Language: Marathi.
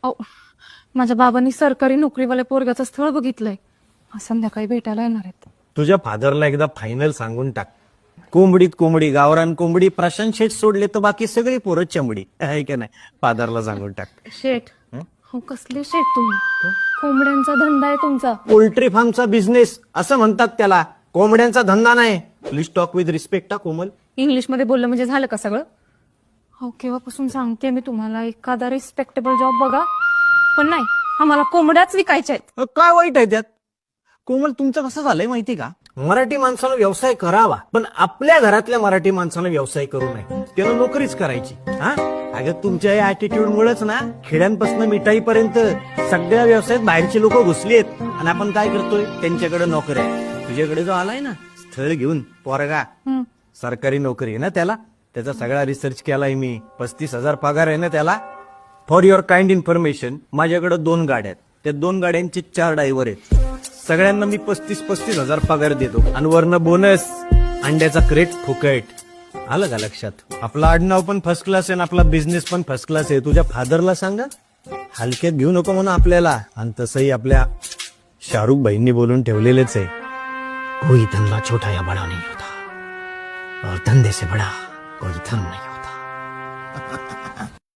अहो, माझ्या बाबांनी सरकारी नोकरीवाल्या पोरगाचं स्थळ बघितलंय. आज संध्याकाळी भेटायला येणार आहेत. तुझ्या फादरला एकदा फायनल सांगून टाक. कोंबडीत कोंबडी, गावरान कोंबडी, प्रशांत शेठ सोडले तर बाकी सगळी पोरं चमडी आहे की नाही. फादरला सांगून टाक. शेठ, हो कसले शेठ तुम्ही? कोंबड्यांचा धंदा आहे तुमचा. पोल्ट्री फार्मचा बिझनेस असं म्हणतात त्याला, कोंबड्यांचा धंदा नाही. प्लीज टॉक विथ रिस्पेक्ट हा कोमल. इंग्लिश मध्ये बोललं म्हणजे झालं का सगळं? हो, केव्हापासून सांगते मी तुम्हाला एखादा रिस्पेक्टेबल जॉब बघा. पण नाही, आम्हाला कोंबड्याच विकायच्या आहेत. काय वाईट आहे त्यात? कोमल, तुमचं कसं झालंय माहिती का? मराठी माणसानं व्यवसाय करावा, पण आपल्या घरातल्या मराठी माणसानं व्यवसाय करू नये. त्यानं नोकरीच करायची. हा अगं, तुमच्या या ऍटिट्यूड मुळेच ना खेड्यांपासून मिठाईपर्यंत सगळ्या व्यवसायात बाहेरचे लोक घुसली आहेत. आणि आपण काय करतोय? त्यांच्याकडे नोकरी आहे. तुझ्याकडे जो आलाय ना स्थळ घेऊन पोरगा, सरकारी नोकरी आहे ना त्याचा सगळा रिसर्च केलाय मी. 35,000 पगार आहे ना त्याला. फॉर युअर काइंड इन्फॉर्मेशन, माझ्याकडे 2 गाड्या आहेत. त्या 2 गाड्यांचे 4 ड्रायव्हर आहेत. सगळ्यांना मी 35,000 पगार देतो. आणि वरनं बोनस, अंड्याचा क्रेट फुकट. आलं का लक्षात? आपला आडनाव पण फर्स्ट क्लास आहे आणि आपला बिझनेस पण फर्स्ट क्लास आहे. तुझ्या फादरला सांगा हलक्यात घेऊ नको म्हणून आपल्याला. आणि तसंही आपल्या शाहरुख भाईंनी बोलून ठेवलेलेच आहे, कोई धंदा छोटा या बडा नहीं होता और धंधे से बड़ा कोई धन नहीं होता.